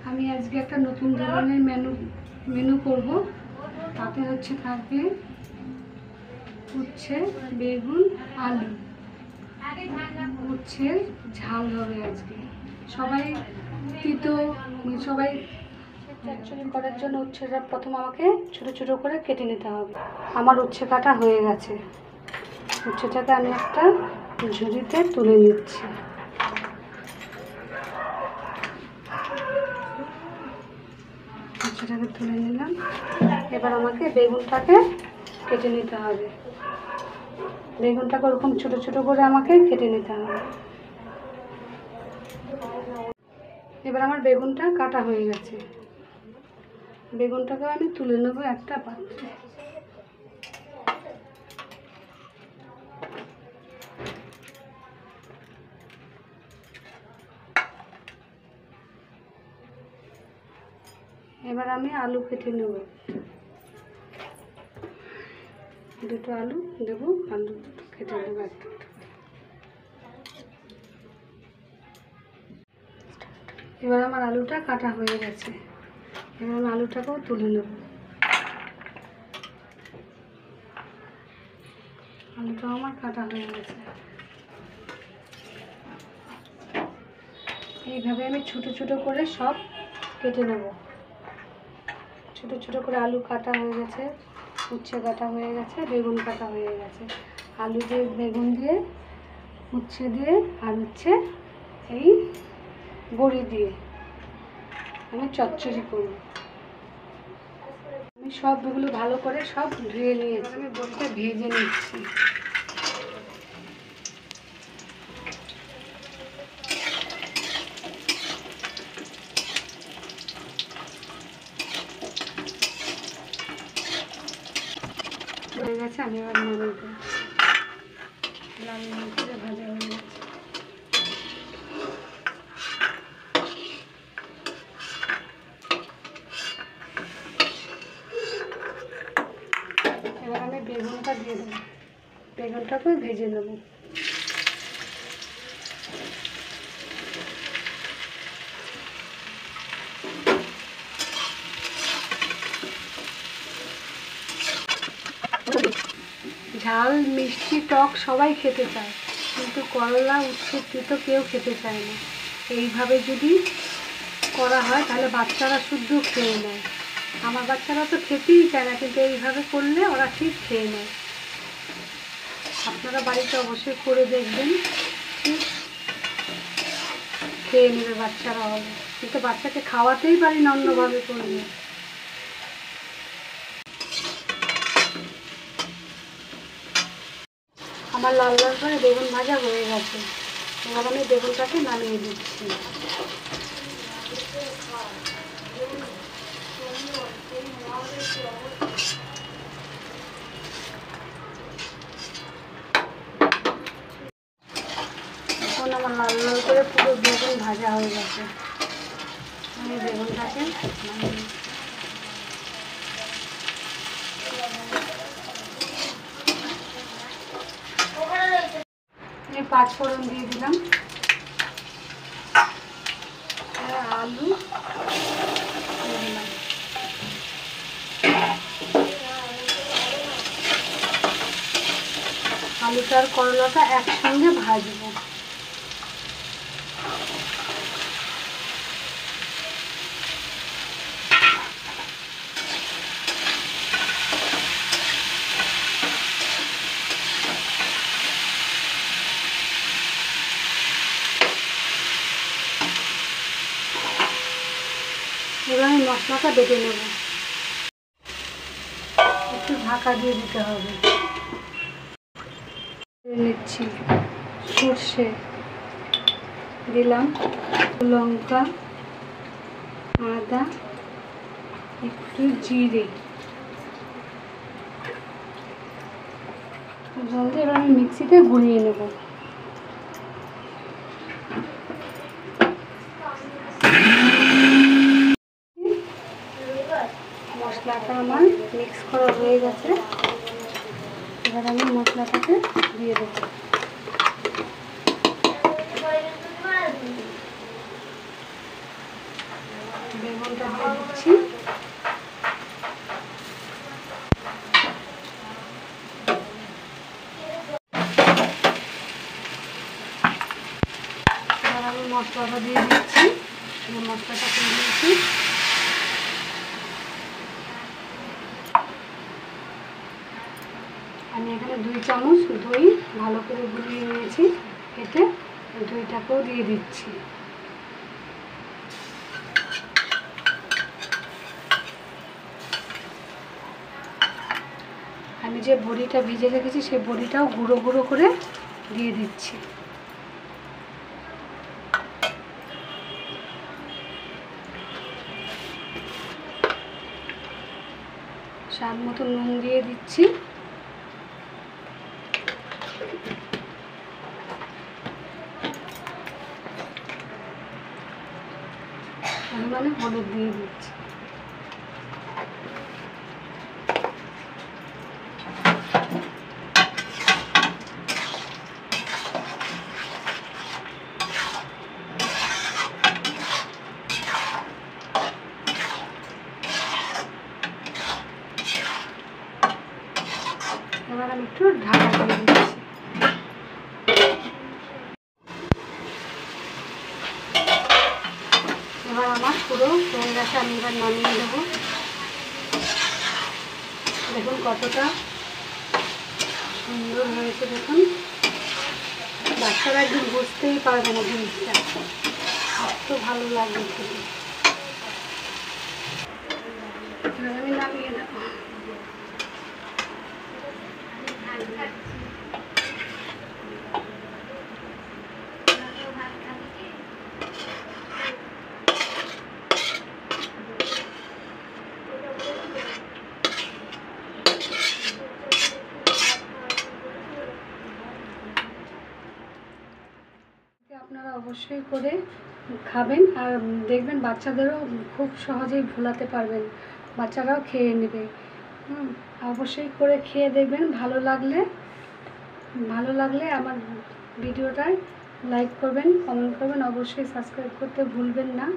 আমি আজকে একটা নতুন ধরনের মেনু করব। তাতে থাকবে উচ্ছে, বেগুন, আলু। উচ্ছের ঝাল হবে আজকে। সবাই চচ্চড়ি করার জন্য উচ্ছেটা প্রথম আমাকে ছোট ছোট করে কেটে নিতে হবে। আমার উচ্ছে কাটা হয়ে গেছে। উচ্ছেটাকে আমি একটা ঝুড়িতে তুলে নিচ্ছি। উচ্ছেটাকে তুলে নিলাম। এবার আমাকে বেগুনটাকে কেটে নিতে হবে। বেগুনটাকে ওরকম ছোট ছোট করে আমাকে কেটে নিতে হবে। এবার আমার বেগুনটা কাটা হয়ে গেছে। বেগুনটাকে আমি তুলে নেব একটা পাত্রে। এবার আমি আলু কেটে নেব। দুটো আলু দেব, আলু দুটো কেটে নেব একটা। এবার আমার আলুটা কাটা হয়ে গেছে। এবার আমি আলুটাকেও তুলে নেব। আলুটাও আমার কাটা হয়ে গেছে। এইভাবে আমি ছোট ছোট করে সব কেটে নেব। ছোট ছোট করে আলু কাটা হয়ে গেছে, উচ্ছে কাটা হয়ে গেছে, বেগুন কাটা হয়ে গেছে। আলু দিয়ে, বেগুন দিয়ে, উচ্ছে দিয়ে আর এই বড়ি দিয়ে আমি চচ্চড়ি করব। আমি সবগুলো ভালো করে সব ধুয়ে নিয়েছি। আমি বড়িটা ভেজে নিচ্ছি। হয়ে গেছে, আমি এবার নামিয়ে দেবো। লাল লাল করে ভাজা হয়ে গেছে। এবার আমি বেগুনটা দিয়ে দেবো। বেগুনটাকেও ভেজে নেবো। ঝাল, মিষ্টি, টক সবাই খেতে চায়, কিন্তু করলা, উচ্ছে, তিতো কেউ খেতে চায় না। এইভাবে যদি করা হয় তাহলে বাচ্চারা শুদ্ধ খেয়ে নেয়। আমার বাচ্চারা তো খেতেই চায় না, কিন্তু এইভাবে করলে ওরা ঠিক খেয়ে নেয়। আপনারা বাড়িতে অবশ্যই করে দেখবেন, ঠিক খেয়ে নেবে বাচ্চারা হবে। কিন্তু বাচ্চাকে খাওয়াতেই পারি না অন্যভাবে করলে। আমার লাল লাল করে বেগুন ভাজা হয়ে গেছে। এবার আমি বেগুনটাকে নামিয়ে দিচ্ছি। এখন আমার লাল লাল করে পুরো বেগুন ভাজা হয়ে গেছে। আমি বেগুনটাকে নামিয়ে 5 ফোড়ন দিয়ে দিলাম। আলু দিয়ে দিলাম। আলুটা আর করলাটা একসঙ্গে ভাজবো। এবার আমি মশলাটা বেটে নেব। একটু ঢাকা দিয়ে দিতে হবে। নিচ্ছি সর্ষে দিলাম, লঙ্কা, আদা, একটু জিরে। জলদি এবার আমি মিক্সিতে গুঁড়িয়ে নেব। মশলাটা আমার মিক্স করা হয়ে গেছে। এবার আমি মশলাটাকে দিয়ে দেবো। বেগুনটা দিয়ে দিচ্ছি। এবার আমি মশলাটা দিয়ে দিচ্ছি। মশলাটা করে দিয়েছি। আমি এখানে 2 চামচ দই ভালো করে গুলিয়ে নিয়েছি কেটে, দইটাকেও দিয়ে দিচ্ছি। আমি যে বড়িটা ভিজে রেখেছি সেই বড়িটাও গুঁড়ো গুঁড়ো করে দিয়ে দিচ্ছি। স্বাদ মতো নুন দিয়ে দিচ্ছি। পরিমাণে হলুদ দিয়ে দিচ্ছি। এবার আমি একটু ঢাকা দিয়ে দিচ্ছি। এবার আমার পুরো হয়ে গেছে, আমি এবার নামিয়ে দেবো। দেখুন কতটা সুন্দর হয়েছে, দেখুন বাচ্চারা একদিন বুঝতেই পারবে না জিনিসটা, এত ভালো লাগবে খেতে। এবার আমি নামিয়ে দেবো। আপনারা অবশ্যই করে খাবেন, আর দেখবেন বাচ্চাদেরও খুব সহজেই ভোলাতে পারবেন, বাচ্চারাও খেয়ে নেবে। অবশ্যই করে খেয়ে দেখবেন। ভালো লাগলে আমার ভিডিওটায় লাইক করবেন, কমেন্ট করবেন, অবশ্যই সাবস্ক্রাইব করতে ভুলবেন না।